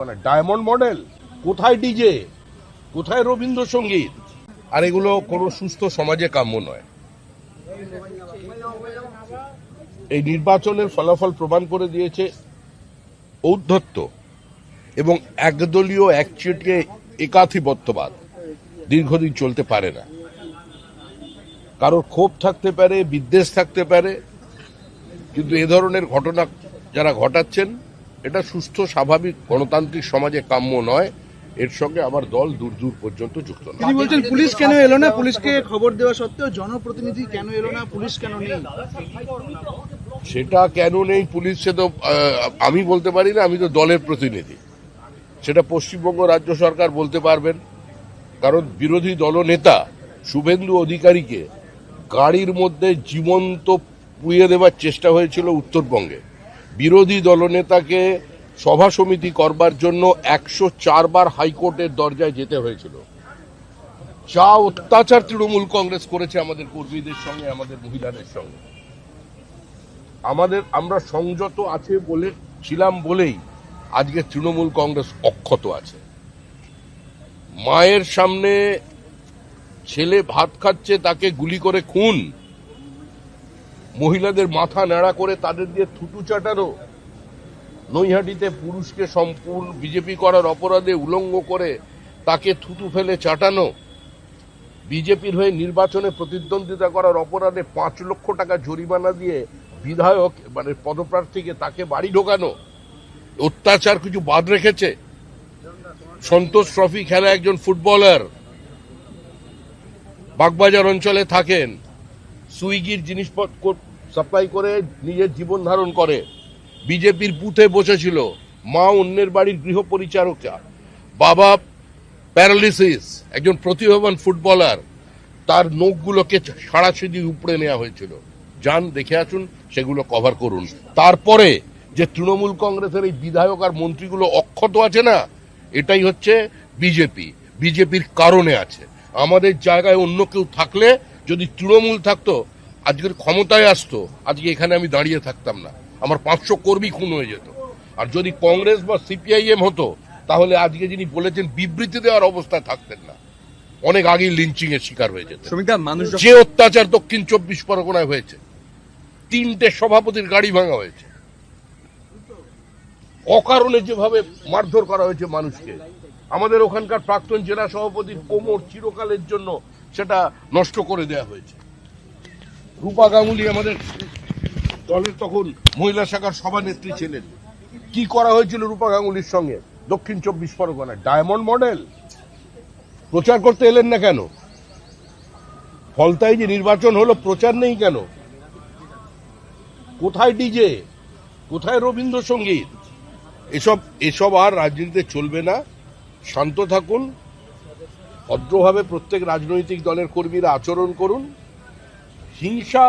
Diamond model, কোথায় DJ, কোথায় রবীন্দ্রসঙ্গীত? আর এগুলো কোনো সুস্থ সমাজে কাম্য নয়। এই নির্বাচনের ফলাফল প্রমাণ করে দিয়েছে ঔদ্ধত্য এবং একদলীয় একচেটিয়া একাধিপত্যবাদ দীর্ঘদিন চলতে পারে না। কারোর ক্ষোভ থাকতে পারে, বিদ্বেষ থাকতে পারে, কিন্তু এ ধরনের ঘটনা যারা ঘটাচ্ছেন এটা সুস্থ স্বাভাবিক গণতান্ত্রিক সমাজে কাম্য নয়। এর সঙ্গে আমার দল দূর দূর পর্যন্ত যুক্ত নয়। তিনি বলছেন পুলিশ কেন এলো না, পুলিশকে খবর দেওয়া সত্ত্বেও জনপ্রতিনিধি কেন এলো না, পুলিশ কেন নেই? সেটা কেন নেই পুলিশ, সে তো আমি বলতে পারি না, আমি তো দলের প্রতিনিধি। সেটা পশ্চিমবঙ্গ রাজ্য সরকার বলতে পারবেন, কারণ বিরোধী দলনেতা শুভেন্দু অধিকারীকে গাড়ির মধ্যে জীবন্ত পুড়িয়ে দেওয়ার চেষ্টা হয়েছিল উত্তরবঙ্গে। বিরোধী দলনেতাকে সভা সমিতি করবার জন্য 104 বার হাইকোর্টের দরজায় যেতে হয়েছিল। যা অত্যাচার তৃণমূল কংগ্রেস করেছে আমাদের কর্মীদের সঙ্গে, আমাদের মহিলাদের সঙ্গে, আমরা সংযত আছে ছিলাম বলেই আজকে তৃণমূল কংগ্রেস অক্ষত আছে। মায়ের সামনে ছেলে ভাত খাচ্ছে, তাকে গুলি করে খুন, মহিলাদের মাথা ন্যাড়া করে তাদের দিয়ে থুতু চাটানো, নৈহাটিতে পুরুষকে সম্পূর্ণ বিজেপি করার অপরাধে উলঙ্গ করে তাকে থুতু ফেলে চাটানো, বিজেপির হয়ে নির্বাচনে প্রতিদ্বন্দ্বিতা করার অপরাধে 5 লক্ষ টাকা জরিমানা দিয়ে বিধায়ক মানে পদপ্রার্থীকে তাকে বাড়ি ঢোকানো, অত্যাচার কিছু বাদ রেখেছে? সন্তোষ ট্রফি খেলা একজন ফুটবলার, বাগবাজার অঞ্চলে থাকেন, সুইগির জিনিসপত্র সাপ্লাই করে নিজের জীবন ধারণ করে, বিজেপির বুথে বসেছিল, মা অন্যের বাড়ির গৃহ পরিচারিকা, বাবা প্যারালিসিস, একজন প্রতিভাবান ফুটবলার, তার নখগুলোকে সারাশিদি উপড়ে নেওয়া হয়েছিল। যান দেখে আসুন, সেগুলো কভার করুন। তারপরে যে তৃণমূল কংগ্রেসের এই বিধায়ক আর মন্ত্রীগুলো অক্ষত আছে না, এটাই হচ্ছে বিজেপির কারণে আছে। আমাদের জায়গায় অন্য কেউ থাকলে, যদি তৃণমূল থাকতো, আজকের ক্ষমতায় আসতো, আজকে এখানে আমি দাঁড়িয়ে থাকতাম না, আমার 500 কর্মী খুন হয়ে যেত। আর যদি কংগ্রেস বা সিপিআইএম হতো, তাহলে আজকে যিনি বলেছেন বিবৃতি দেওয়ার অবস্থায় থাকতেন না, অনেক আগেই লিঞ্চিং এর শিকার হয়ে যেত। যে অত্যাচার দক্ষিণ 24 পরগনায় হয়েছে, 3টে সভাপতির গাড়ি ভাঙা হয়েছে, অকারণে যেভাবে মারধর করা হয়েছে মানুষকে, আমাদের ওখানকার প্রাক্তন জেলা সভাপতির কোমর চিরকালের জন্য সেটা নষ্ট করে দেওয়া হয়েছে। রূপা গাঙ্গুলি আমাদের দলের তখন মহিলা শাখার সভানেত্রী ছিলেন, কি করা হয়েছিল রূপা গাঙ্গুলির সঙ্গে দক্ষিণ 24 পরগনায়? ডায়মন্ড মডেল প্রচার করতে এলেন না কেন? ফলতাই যে নির্বাচন হলো, প্রচার নেই কেন? কোথায় ডিজে, কোথায় রবীন্দ্রসঙ্গীত? এসব আর রাজনীতিতে চলবে না। শান্ত থাকুন, ভদ্রভাবে প্রত্যেক রাজনৈতিক দলের কর্মীরা আচরণ করুন, হিংসা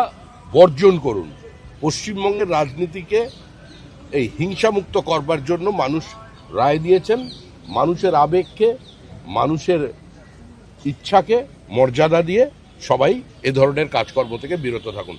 বর্জন করুন। পশ্চিমবঙ্গের রাজনীতিকে এই হিংসামুক্ত করবার জন্য মানুষ রায় দিয়েছেন। মানুষের আবেগকে, মানুষের ইচ্ছাকে মর্যাদা দিয়ে সবাই এ ধরনের কাজকর্ম থেকে বিরত থাকুন।